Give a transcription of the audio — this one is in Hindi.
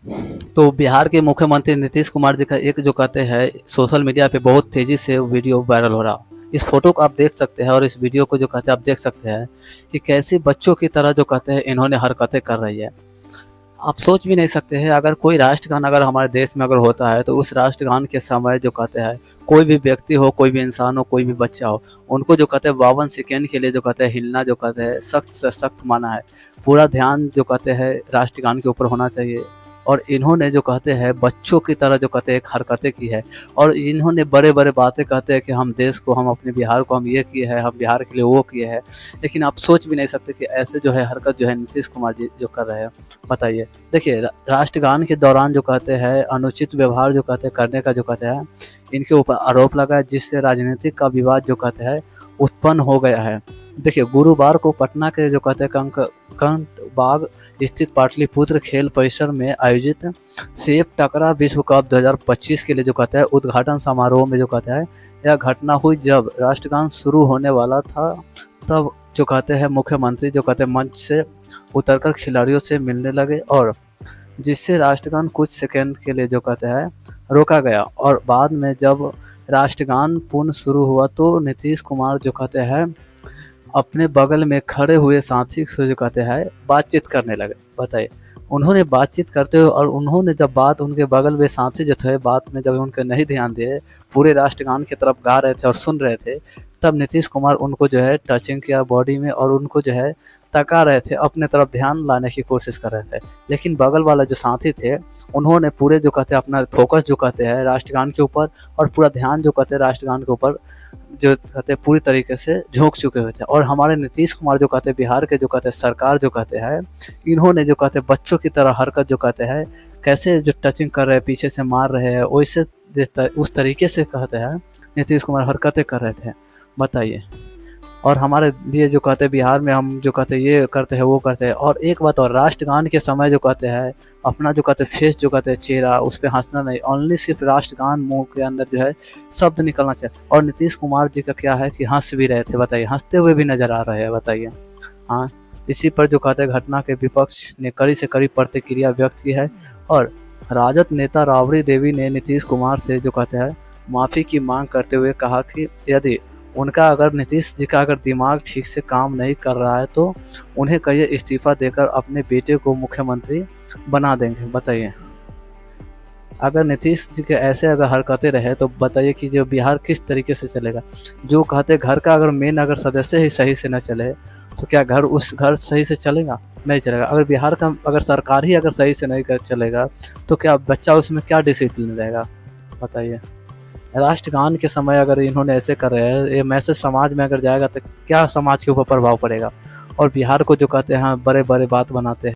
तो बिहार के मुख्यमंत्री नीतीश कुमार जी का एक जो कहते हैं सोशल मीडिया पे बहुत तेज़ी से वीडियो वायरल हो रहा। इस फ़ोटो को आप देख सकते हैं और इस वीडियो को जो कहते हैं आप देख सकते हैं कि कैसे बच्चों की तरह जो कहते हैं इन्होंने हरकतें कर रही है। आप सोच भी नहीं सकते हैं अगर कोई राष्ट्रगान अगर हमारे देश में अगर होता है तो उस राष्ट्रगान के समय जो कहते हैं कोई भी व्यक्ति हो, कोई भी इंसान हो, कोई भी बच्चा हो, उनको जो कहते हैं 52 सेकंड के लिए जो कहते हैं हिलना जो कहते हैं सख्त से सख्त माना है। पूरा ध्यान जो कहते हैं राष्ट्रगान के ऊपर होना चाहिए। और इन्होंने जो कहते हैं बच्चों की तरह जो कहते हैं एक हरकतें की है और इन्होंने बड़े-बड़े बातें कहते हैं कि हम देश को, हम अपने बिहार को हम ये किए हैं, हम बिहार के लिए वो किए हैं। लेकिन आप सोच भी नहीं सकते कि ऐसे जो है हरकत जो है नीतीश कुमार जी जो कर रहे हैं। बताइए, देखिए राष्ट्रगान के दौरान जो कहते हैं अनुचित व्यवहार जो कहते हैं करने का जो कहते हैं इनके ऊपर आरोप लगा है जिससे राजनीतिक का विवाद जो कहते हैं उत्पन्न हो गया है। देखिए गुरुवार को पटना के जो कहते हैं कंकबाग स्थित पाटलिपुत्र खेल परिसर में आयोजित सेफ टकरा विश्व कप 2025 के लिए जो कहते हैं उद्घाटन समारोह में जो कहते हैं यह घटना हुई जब राष्ट्रगान शुरू होने वाला था। तब जो कहते हैं मुख्यमंत्री जो कहते हैं मंच से उतरकर खिलाड़ियों से मिलने लगे और जिससे राष्ट्रगान कुछ सेकंड के लिए जो कहते हैं रोका गया और बाद में जब राष्ट्रगान पुनः शुरू हुआ तो नीतीश कुमार जो कहते हैं अपने बगल में खड़े हुए साथी से जो कहते हैं बातचीत करने लगे। बताइए, उन्होंने बातचीत करते हुए और उन्होंने जब बात उनके बगल में साथी जो थे बात में जब उनके नहीं ध्यान दिए, पूरे राष्ट्रगान की तरफ गा रहे थे और सुन रहे थे, तब नीतीश कुमार उनको जो है टचिंग किया बॉडी में और उनको जो है तका रहे थे, अपने तरफ ध्यान लाने की कोशिश कर रहे थे। लेकिन बगल वाला जो साथी थे उन्होंने पूरे जो कहते हैं अपना फोकस जो कहते हैं राष्ट्रगान के ऊपर और पूरा ध्यान जो कहते हैं राष्ट्रगान के ऊपर जो कहते हैं पूरी तरीके से झोंक चुके हुए थे। और हमारे नीतीश कुमार जो कहते हैं बिहार के जो कहते हैं सरकार जो कहते हैं इन्होंने जो कहते हैं बच्चों की तरह हरकत जो कहते हैं कैसे जो टचिंग कर रहे हैं पीछे से मार रहे हैं वैसे उस तरीके से कहते हैं नीतीश कुमार हरकतें कर रहे थे। बताइए, और हमारे लिए जो कहते हैं बिहार में हम जो कहते हैं ये करते हैं वो करते हैं। और एक बात और राष्ट्रगान के समय जो कहते हैं अपना जो कहते हैं फेस जो कहते हैं चेहरा उस पर हंसना नहीं, ओनली सिर्फ राष्ट्रगान मुंह के अंदर जो है शब्द निकलना चाहिए। और नीतीश कुमार जी का क्या है कि हंस भी रहे थे, बताइए हंसते हुए भी नजर आ रहे हैं। बताइए, हाँ, इसी पर जो कहते हैं घटना के विपक्ष ने कड़ी से कड़ी प्रतिक्रिया व्यक्त की है और राजद नेता राबड़ी देवी ने नीतीश कुमार से जो कहते हैं माफ़ी की मांग करते हुए कहा कि यदि उनका अगर नीतीश जी का अगर दिमाग ठीक से काम नहीं कर रहा है तो उन्हें कहिए इस्तीफ़ा देकर अपने बेटे को मुख्यमंत्री बना देंगे। बताइए, अगर नीतीश जी के ऐसे अगर हरकतें रहे तो बताइए कि जो बिहार किस तरीके से चलेगा। जो कहते घर का अगर मेन अगर सदस्य ही सही से न चले तो क्या घर उस घर सही से चलेगा? नहीं चलेगा। अगर बिहार का अगर सरकार ही अगर सही से नहीं चलेगा तो क्या बच्चा उसमें क्या डिसिप्लिन रहेगा? बताइए, राष्ट्रगान के समय अगर इन्होंने ऐसे कर रहे हैं ये मैसेज समाज में अगर जाएगा तो क्या समाज के ऊपर प्रभाव पड़ेगा। और बिहार को जो कहते हैं बड़े बड़े बात बनाते हैं।